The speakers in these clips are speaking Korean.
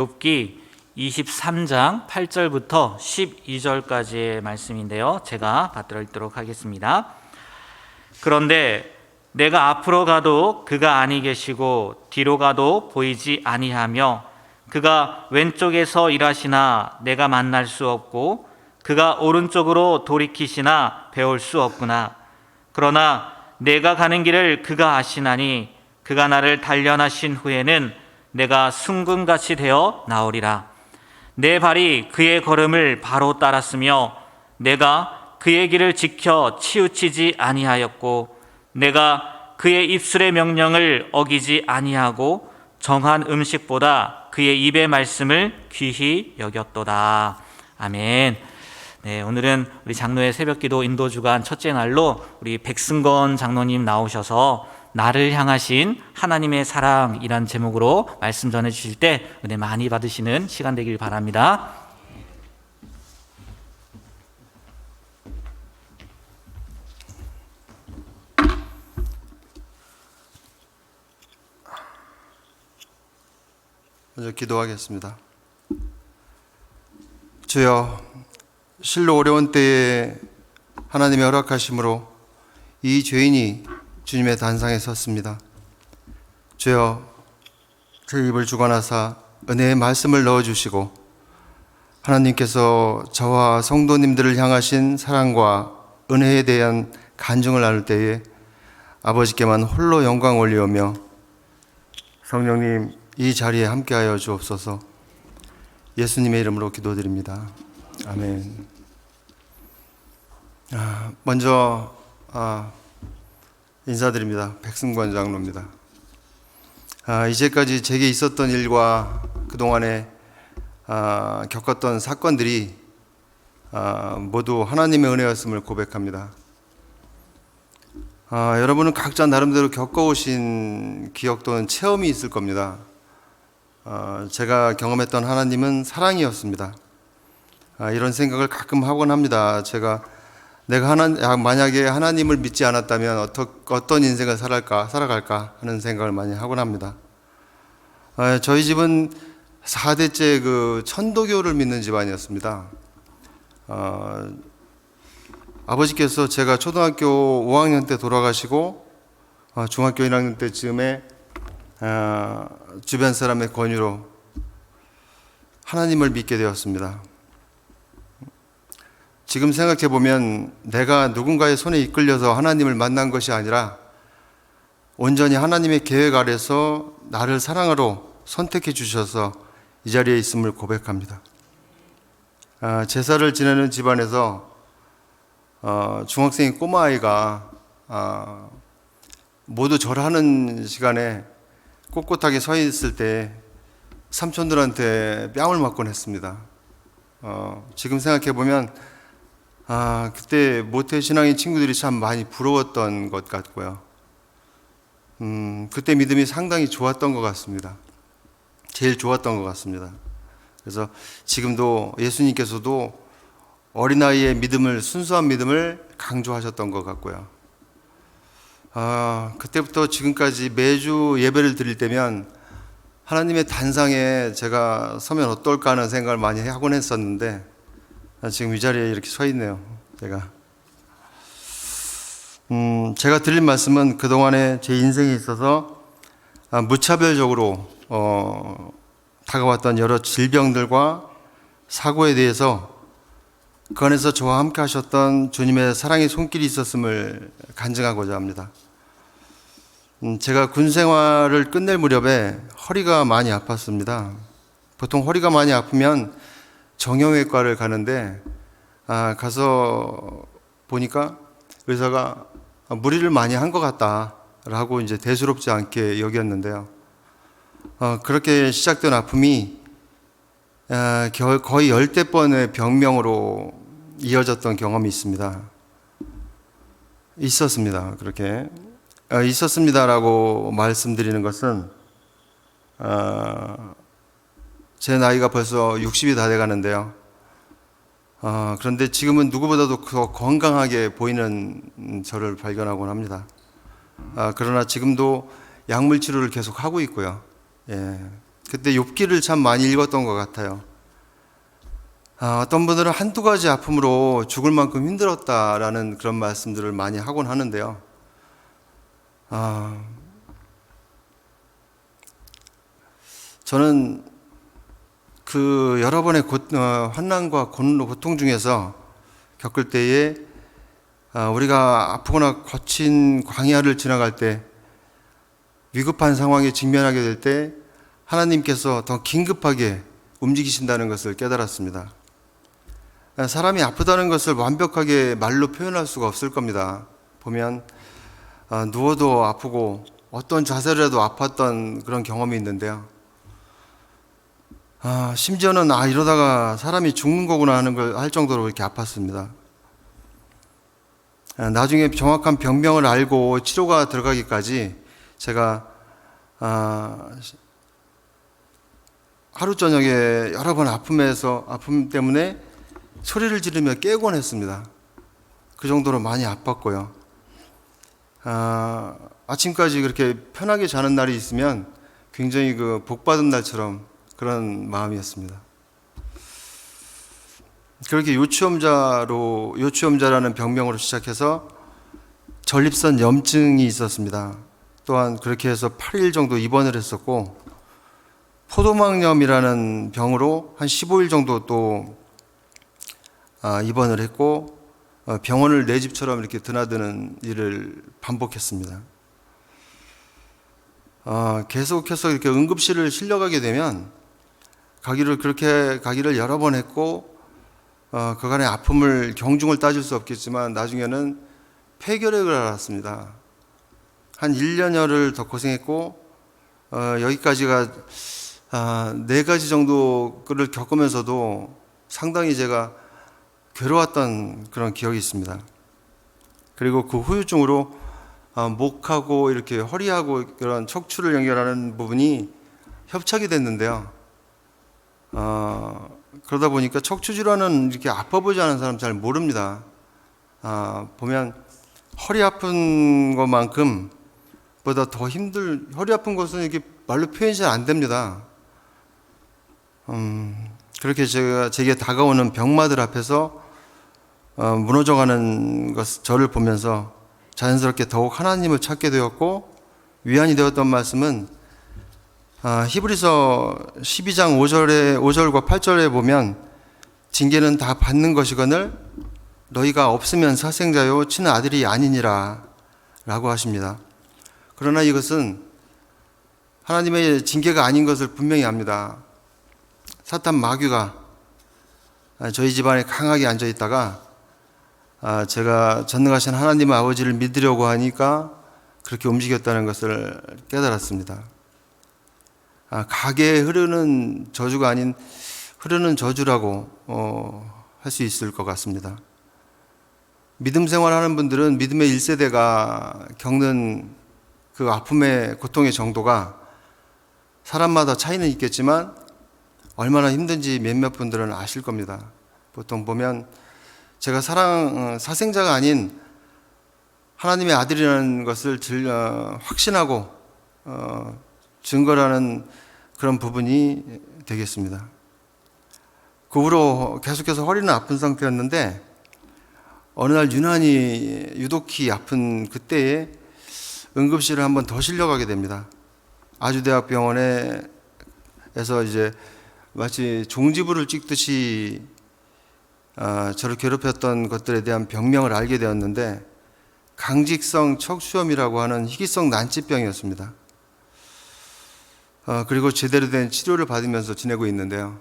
욥기 23장 8절부터 12절까지의 말씀인데요. 제가 받들어 읽도록 하겠습니다. 그런데 내가 앞으로 가도 그가 아니 계시고 뒤로 가도 보이지 아니하며 그가 왼쪽에서 일하시나 내가 만날 수 없고 그가 오른쪽으로 돌이키시나 배울 수 없구나. 그러나 내가 가는 길을 그가 아시나니 그가 나를 단련하신 후에는 내가 순금같이 되어 나오리라. 내 발이 그의 걸음을 바로 따랐으며 내가 그의 길을 지켜 치우치지 아니하였고 내가 그의 입술의 명령을 어기지 아니하고 정한 음식보다 그의 입의 말씀을 귀히 여겼도다. 아멘. 네, 오늘은 우리 장로의 새벽기도 인도주간 첫째 날로 우리 백승건 장로님 나오셔서 나를 향하신 하나님의 사랑이란 제목으로 말씀 전해 주실 때 은혜 많이 받으시는 시간 되길 바랍니다. 먼저 기도하겠습니다. 주여, 실로 어려운 때에 하나님의 허락하심으로 이 죄인이 주님의 단상에 섰습니다. 주여, 제 입을 주관하사 은혜의 말씀을 넣어주시고 하나님께서 저와 성도님들을 향하신 사랑과 은혜에 대한 간증을 나눌 때에 아버지께만 홀로 영광 올리오며 성령님 이 자리에 함께하여 주옵소서. 예수님의 이름으로 기도드립니다. 아멘. 먼저 인사드립니다. 백승관 장로입니다. 이제까지 제게 있었던 일과 그동안에 겪었던 사건들이 모두 하나님의 은혜였음을 고백합니다. 여러분은 각자 나름대로 겪어오신 기억 또는 체험이 있을 겁니다. 제가 경험했던 하나님은 사랑이었습니다. 이런 생각을 가끔 하곤 합니다. 내가 만약에 하나님을 믿지 않았다면 어떤 인생을 살아갈까 하는 생각을 많이 하곤 합니다. 저희 집은 4대째 그 천도교를 믿는 집안이었습니다. 아버지께서 제가 초등학교 5학년 때 돌아가시고 중학교 1학년 때쯤에 주변 사람의 권유로 하나님을 믿게 되었습니다. 지금 생각해보면 내가 누군가의 손에 이끌려서 하나님을 만난 것이 아니라 온전히 하나님의 계획 아래서 나를 사랑으로 선택해 주셔서 이 자리에 있음을 고백합니다. 제사를 지내는 집안에서 중학생인 꼬마아이가 모두 절하는 시간에 꼿꼿하게 서 있을 때 삼촌들한테 뺨을 맞곤 했습니다. 지금 생각해보면 그때 모태신앙인 친구들이 참 많이 부러웠던 것 같고요. 그때 믿음이 상당히 좋았던 것 같습니다. 제일 좋았던 것 같습니다. 그래서 지금도 예수님께서도 어린아이의 믿음을, 순수한 믿음을 강조하셨던 것 같고요. 그때부터 지금까지 매주 예배를 드릴 때면 하나님의 단상에 제가 서면 어떨까 하는 생각을 많이 하곤 했었는데 지금 이 자리에 이렇게 서 있네요. 제가 드릴 말씀은 그동안에 제 인생에 있어서 무차별적으로 다가왔던 여러 질병들과 사고에 대해서 그 안에서 저와 함께 하셨던 주님의 사랑의 손길이 있었음을 간증하고자 합니다. 제가 군 생활을 끝낼 무렵에 허리가 많이 아팠습니다. 보통 허리가 많이 아프면 정형외과를 가는데 가서 보니까 의사가 무리를 많이 한 것 같다라고 이제 대수롭지 않게 여겼는데요. 그렇게 시작된 아픔이 거의 10대 번의 병명으로 이어졌던 경험이 있었습니다. 그렇게 있었습니다라고 말씀드리는 것은 제 나이가 벌써 60이 다 돼가는데요. 그런데 지금은 누구보다도 더 건강하게 보이는 저를 발견하곤 합니다. 그러나 지금도 약물 치료를 계속 하고 있고요. 그때 욥기를 참 많이 읽었던 것 같아요. 어떤 분들은 한두 가지 아픔으로 죽을 만큼 힘들었다라는 그런 말씀들을 많이 하곤 하는데요. 저는 그 여러 번의 환난과 고통 중에서 겪을 때에 우리가 아프거나 거친 광야를 지나갈 때, 위급한 상황에 직면하게 될 때 하나님께서 더 긴급하게 움직이신다는 것을 깨달았습니다. 사람이 아프다는 것을 완벽하게 말로 표현할 수가 없을 겁니다. 보면 누워도 아프고 어떤 자세를 해도 아팠던 그런 경험이 있는데요. 심지어는 이러다가 사람이 죽는 거구나 하는 걸 할 정도로 이렇게 아팠습니다. 나중에 정확한 병명을 알고 치료가 들어가기까지 제가 하루 저녁에 여러 번 아픔 때문에 소리를 지르며 깨곤 했습니다. 그 정도로 많이 아팠고요. 아침까지 그렇게 편하게 자는 날이 있으면 굉장히 그 복받은 날처럼 그런 마음이었습니다. 그렇게 요추염자라는 병명으로 시작해서 전립선 염증이 있었습니다. 또한 그렇게 해서 8일 정도 입원을 했었고, 포도막염이라는 병으로 한 15일 정도 또 입원을 했고, 병원을 내 집처럼 이렇게 드나드는 일을 반복했습니다. 계속해서 이렇게 응급실을 실려가게 되면 그렇게 가기를 여러 번 했고, 그간의 아픔을 경중을 따질 수 없겠지만 나중에는 폐결핵을 앓았습니다. 한 1년여를 더 고생했고, 여기까지가 4가지 정도를 겪으면서도 상당히 제가 괴로웠던 그런 기억이 있습니다. 그리고 그 후유증으로 목하고 이렇게 허리하고 그런 척추를 연결하는 부분이 협착이 됐는데요. 그러다 보니까 척추 질환은 이렇게 아파 보이지 않은 사람 잘 모릅니다. 보면 허리 아픈 것만큼 보다 더 허리 아픈 것은 이렇게 말로 표현이 잘 안 됩니다. 그렇게 제게 다가오는 병마들 앞에서 무너져가는 저를 보면서 자연스럽게 더욱 하나님을 찾게 되었고, 위안이 되었던 말씀은 히브리서 12장 5절과 8절에 보면 징계는 다 받는 것이거늘 너희가 없으면 사생자요 친한 아들이 아니니라 라고 하십니다. 그러나 이것은 하나님의 징계가 아닌 것을 분명히 압니다. 사탄 마귀가 저희 집안에 강하게 앉아 있다가 제가 전능하신 하나님 아버지를 믿으려고 하니까 그렇게 움직였다는 것을 깨달았습니다. 가게에 흐르는 저주가 아닌 흐르는 저주라고 할 수 있을 것 같습니다. 믿음 생활하는 분들은 믿음의 1세대가 겪는 그 아픔의 고통의 정도가 사람마다 차이는 있겠지만 얼마나 힘든지 몇몇 분들은 아실 겁니다. 보통 보면 제가 사생자가 아닌 하나님의 아들이라는 것을 확신하고 증거라는 그런 부분이 되겠습니다. 그 후로 계속해서 허리는 아픈 상태였는데 어느 날 유독히 아픈 그때에 응급실을 한번 더 실려가게 됩니다. 아주대학병원에서 이제 마치 종지부를 찍듯이 저를 괴롭혔던 것들에 대한 병명을 알게 되었는데 강직성 척수염이라고 하는 희귀성 난치병이었습니다. 그리고 제대로 된 치료를 받으면서 지내고 있는데요.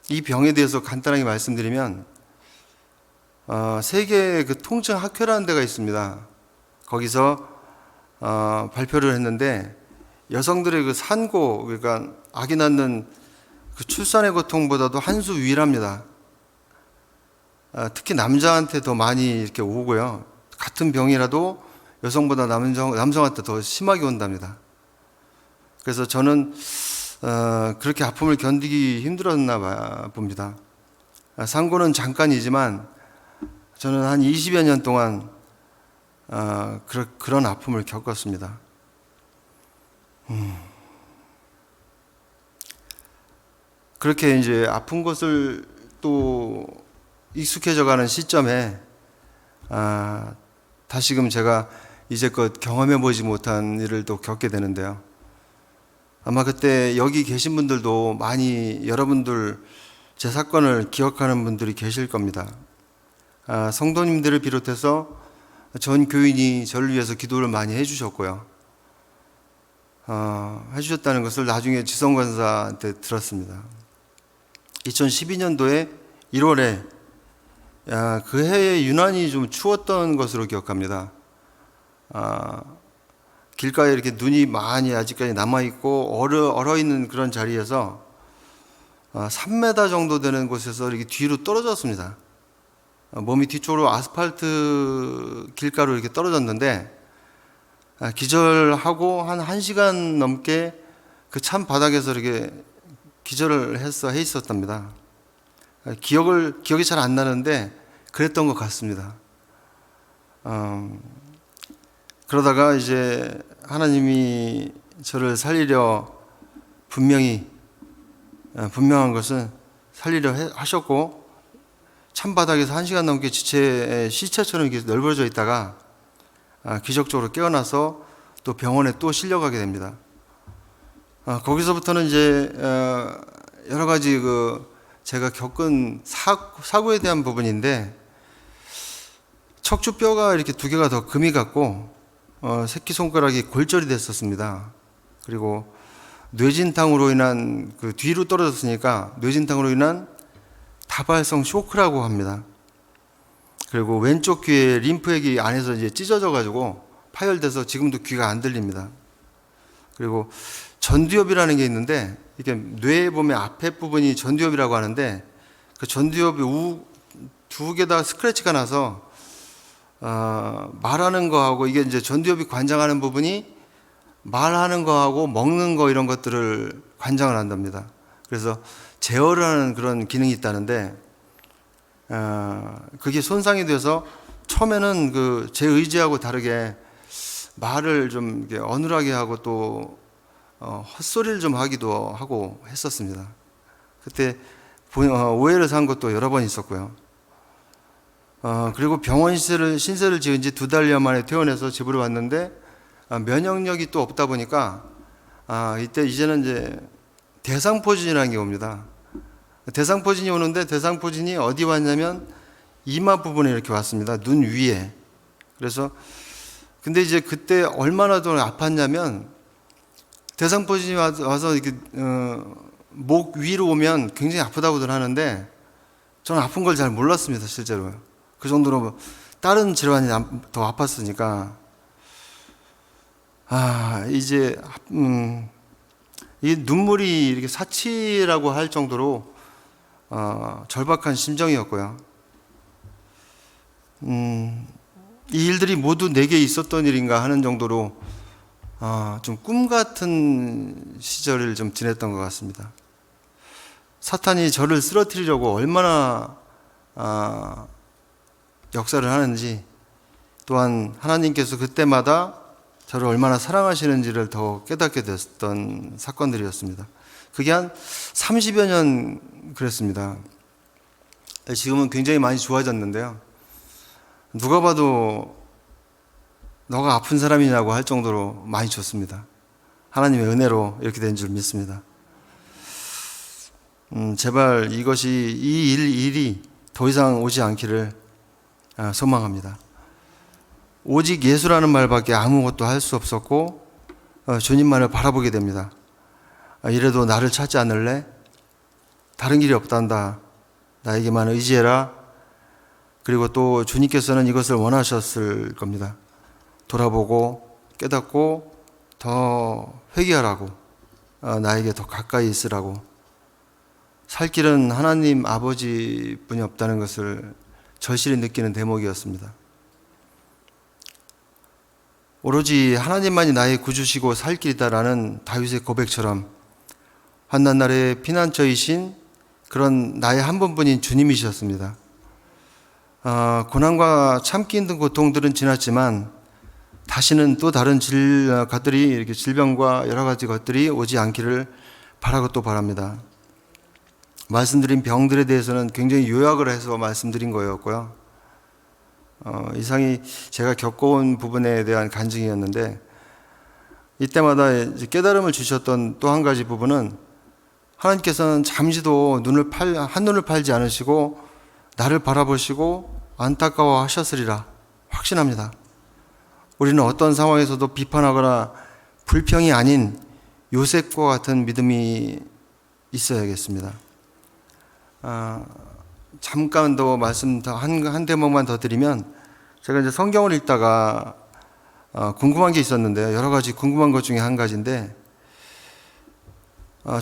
이 병에 대해서 간단하게 말씀드리면 세계 그 통증 학회라는 데가 있습니다. 거기서 발표를 했는데 여성들의 그 산고, 그러니까 아기 낳는 그 출산의 고통보다도 한 수 위랍니다. 특히 남자한테 더 많이 이렇게 오고요. 같은 병이라도 여성보다 남성한테 더 심하게 온답니다. 그래서 저는 그렇게 아픔을 견디기 힘들었나 봅니다. 산고는 잠깐이지만 저는 한 20여 년 동안 그런 아픔을 겪었습니다. 그렇게 이제 아픈 것을 또 익숙해져가는 시점에 다시금 제가 이제껏 경험해보지 못한 일을 또 겪게 되는데요. 아마 그때 여기 계신 분들도 많이 여러분들 제 사건을 기억하는 분들이 계실 겁니다. 성도님들을 비롯해서 전 교인이 저를 위해서 기도를 많이 해주셨고요. 해주셨다는 것을 나중에 지성관사한테 들었습니다. 2012년도에 1월에 그 해에 유난히 좀 추웠던 것으로 기억합니다. 길가에 이렇게 눈이 많이 아직까지 남아있고 얼어있는 그런 자리에서 3m 정도 되는 곳에서 이렇게 뒤로 떨어졌습니다. 몸이 뒤쪽으로 아스팔트 길가로 이렇게 떨어졌는데 기절하고 한 1시간 넘게 그 찬 바닥에서 이렇게 기절을 해 있었답니다. 기억이 잘 안 나는데 그랬던 것 같습니다. 그러다가 이제 하나님이 저를 살리려 분명한 것은 살리려 하셨고 찬바닥에서 1시간 넘게 시체처럼 이렇게 넓어져 있다가 기적적으로 깨어나서 또 병원에 또 실려가게 됩니다. 거기서부터는 이제 여러 가지 제가 겪은 사고에 대한 부분인데 척추뼈가 이렇게 2개가 더 금이 갔고 새끼손가락이 골절이 됐었습니다. 그리고 뇌진탕으로 인한 뒤로 떨어졌으니까 뇌진탕으로 인한 다발성 쇼크라고 합니다. 그리고 왼쪽 귀에 림프액이 안에서 이제 찢어져 가지고 파열돼서 지금도 귀가 안 들립니다. 그리고 전두엽이라는 게 있는데 이게 뇌에 보면 앞에 부분이 전두엽이라고 하는데 그 전두엽이 2개다 스크래치가 나서 말하는 거하고 이게 이제 전두엽이 관장하는 부분이 말하는 거하고 먹는 거 이런 것들을 관장을 한답니다. 그래서 제어를 하는 그런 기능이 있다는데 그게 손상이 돼서 처음에는 제 의지하고 다르게 말을 좀 이렇게 어눌하게 하고 또 헛소리를 좀 하기도 하고 했었습니다. 그때 오해를 산 것도 여러 번 있었고요. 그리고 병원 신세를 지은 지 2달여 만에 퇴원해서 집으로 왔는데 면역력이 또 없다 보니까 이제는 이제 대상포진이라는 게 옵니다. 대상포진이 오는데 대상포진이 어디 왔냐면 이마 부분에 이렇게 왔습니다. 눈 위에. 그래서 근데 이제 그때 얼마나 더 아팠냐면 대상포진이 와서 이렇게 목 위로 오면 굉장히 아프다고들 하는데 저는 아픈 걸 잘 몰랐습니다. 실제로. 그 정도로 다른 질환이 더 아팠으니까 이제 이 눈물이 이렇게 사치라고 할 정도로 절박한 심정이었고요. 이 일들이 모두 내게 있었던 일인가 하는 정도로 좀 꿈 같은 시절을 좀 지냈던 것 같습니다. 사탄이 저를 쓰러뜨리려고 얼마나 역사를 하는지, 또한 하나님께서 그때마다 저를 얼마나 사랑하시는지를 더 깨닫게 됐던 사건들이었습니다. 그게 한 30여 년 그랬습니다. 지금은 굉장히 많이 좋아졌는데요. 누가 봐도 너가 아픈 사람이냐고 할 정도로 많이 좋습니다. 하나님의 은혜로 이렇게 된 줄 믿습니다. 제발 이 일이 더 이상 오지 않기를 소망합니다. 오직 예수라는 말밖에 아무것도 할 수 없었고 주님만을 바라보게 됩니다. 이래도 나를 찾지 않을래? 다른 길이 없단다. 나에게만 의지해라. 그리고 또 주님께서는 이것을 원하셨을 겁니다. 돌아보고 깨닫고 더 회개하라고, 나에게 더 가까이 있으라고. 살 길은 하나님 아버지뿐이 없다는 것을 절실히 느끼는 대목이었습니다. 오로지 하나님만이 나의 구주시고 살 길이다라는 다윗의 고백처럼 환난날의 피난처이신 그런 나의 한 분뿐인 주님이셨습니다. 고난과 참기 힘든 고통들은 지났지만 다시는 또 다른 것들이 이렇게 질병과 여러 가지 것들이 오지 않기를 바라고 또 바랍니다. 말씀드린 병들에 대해서는 굉장히 요약을 해서 말씀드린 거였고요. 이상이 제가 겪어온 부분에 대한 간증이었는데, 이때마다 이제 깨달음을 주셨던 또 한 가지 부분은, 하나님께서는 잠시도 한눈을 팔지 않으시고 나를 바라보시고 안타까워 하셨으리라 확신합니다. 우리는 어떤 상황에서도 비판하거나 불평이 아닌 요셉과 같은 믿음이 있어야겠습니다. 잠깐 더 말씀 한 대목만 더 드리면, 제가 이제 성경을 읽다가 궁금한 게 있었는데요. 여러 가지 궁금한 것 중에 한 가지인데,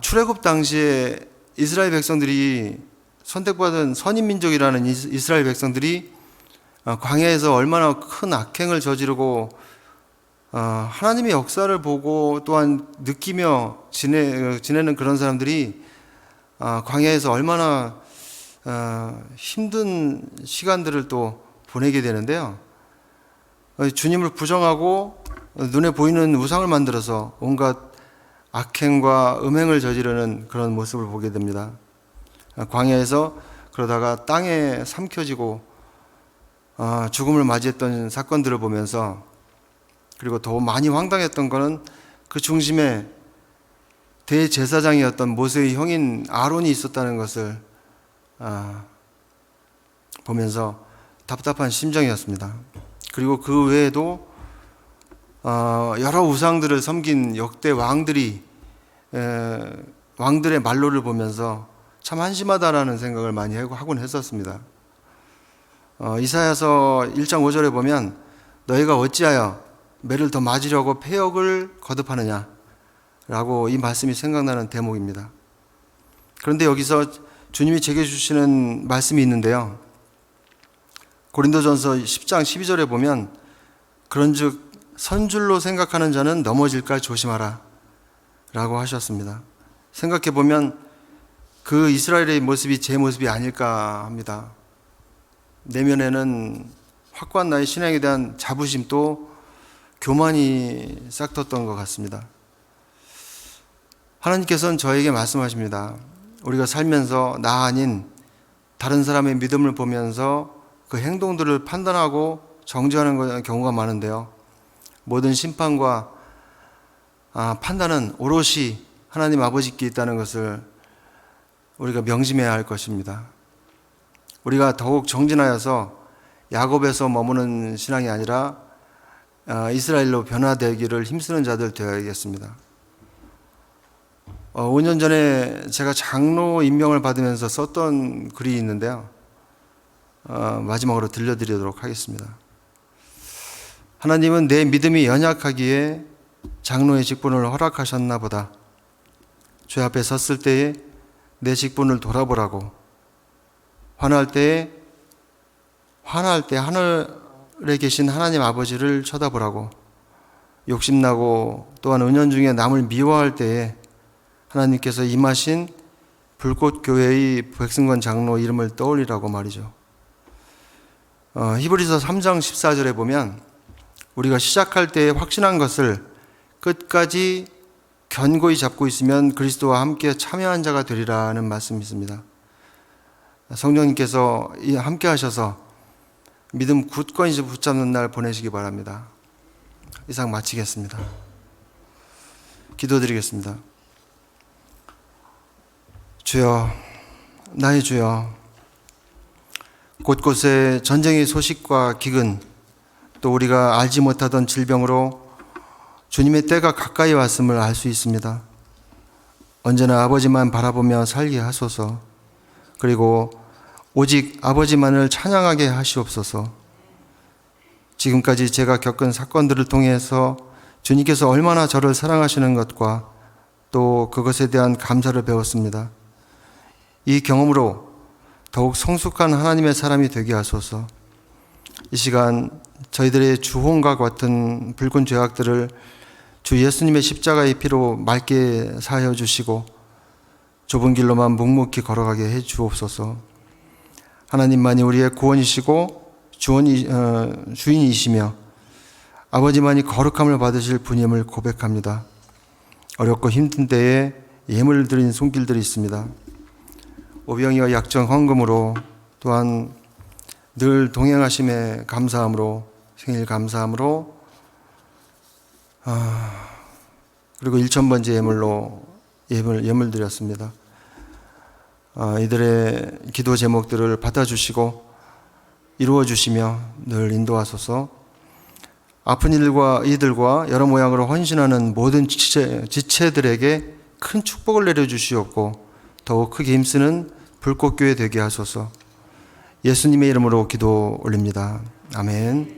출애굽 당시에 이스라엘 백성들이 선택받은 선임민족이라는 이스라엘 백성들이 광야에서 얼마나 큰 악행을 저지르고 하나님의 역사를 보고 또한 느끼며 지내는 그런 사람들이 광야에서 얼마나 힘든 시간들을 또 보내게 되는데요. 주님을 부정하고 눈에 보이는 우상을 만들어서 온갖 악행과 음행을 저지르는 그런 모습을 보게 됩니다. 광야에서 그러다가 땅에 삼켜지고 죽음을 맞이했던 사건들을 보면서, 그리고 더 많이 황당했던 것은 그 중심에 대제사장이었던 모세의 형인 아론이 있었다는 것을 보면서 답답한 심정이었습니다. 그리고 그 외에도 여러 우상들을 섬긴 역대 왕들의 말로를 보면서 참 한심하다라는 생각을 많이 하곤 했었습니다. 이사야서 1장 5절에 보면, 너희가 어찌하여 매를 더 맞으려고 패역을 거듭하느냐 라고 이 말씀이 생각나는 대목입니다. 그런데 여기서 주님이 제게 주시는 말씀이 있는데요. 고린도전서 10장 12절에 보면, 그런즉 선줄로 생각하는 자는 넘어질까 조심하라 라고 하셨습니다. 생각해 보면 그 이스라엘의 모습이 제 모습이 아닐까 합니다. 내면에는 확고한 나의 신앙에 대한 자부심도 교만이 싹텄던 것 같습니다. 하나님께서는 저에게 말씀하십니다. 우리가 살면서 나 아닌 다른 사람의 믿음을 보면서 그 행동들을 판단하고 정죄하는 경우가 많은데요. 모든 심판과 판단은 오롯이 하나님 아버지께 있다는 것을 우리가 명심해야 할 것입니다. 우리가 더욱 정진하여서 야곱에서 머무는 신앙이 아니라 이스라엘로 변화되기를 힘쓰는 자들 되어야겠습니다. 5년 전에 제가 장로 임명을 받으면서 썼던 글이 있는데요. 마지막으로 들려드리도록 하겠습니다. 하나님은 내 믿음이 연약하기에 장로의 직분을 허락하셨나 보다. 죄 앞에 섰을 때에 내 직분을 돌아보라고. 화날 때 하늘에 계신 하나님 아버지를 쳐다보라고. 욕심나고 또한 은연중에 남을 미워할 때에 하나님께서 임하신 불꽃교회의 백승건 장로 이름을 떠올리라고 말이죠. 히브리서 3장 14절에 보면, 우리가 시작할 때에 확신한 것을 끝까지 견고히 잡고 있으면 그리스도와 함께 참여한 자가 되리라는 말씀이 있습니다. 성령님께서 함께 하셔서 믿음 굳건히 붙잡는 날 보내시기 바랍니다. 이상 마치겠습니다. 기도드리겠습니다. 주여, 나의 주여, 곳곳에 전쟁의 소식과 기근, 또 우리가 알지 못하던 질병으로 주님의 때가 가까이 왔음을 알 수 있습니다. 언제나 아버지만 바라보며 살게 하소서. 그리고 오직 아버지만을 찬양하게 하시옵소서. 지금까지 제가 겪은 사건들을 통해서 주님께서 얼마나 저를 사랑하시는 것과 또 그것에 대한 감사를 배웠습니다. 이 경험으로 더욱 성숙한 하나님의 사람이 되게 하소서. 이 시간 저희들의 주홍과 같은 붉은 죄악들을 주 예수님의 십자가의 피로 맑게 사하여 주시고 좁은 길로만 묵묵히 걸어가게 해 주옵소서. 하나님만이 우리의 구원이시고 주인이시며 아버지만이 거룩함을 받으실 분임을 고백합니다. 어렵고 힘든 때에 예물 드린 손길들이 있습니다. 오병이와 약정 헌금으로 또한 늘 동행하심에 감사함으로 생일 감사함으로 그리고 1,000번째 예물로 예물 드렸습니다. 이들의 기도 제목들을 받아주시고 이루어 주시며 늘 인도하소서. 아픈 이들과 여러 모양으로 헌신하는 모든 지체들에게 큰 축복을 내려주시옵고 더욱 크게 힘쓰는 불꽃교회 되게 하소서. 예수님의 이름으로 기도 올립니다. 아멘.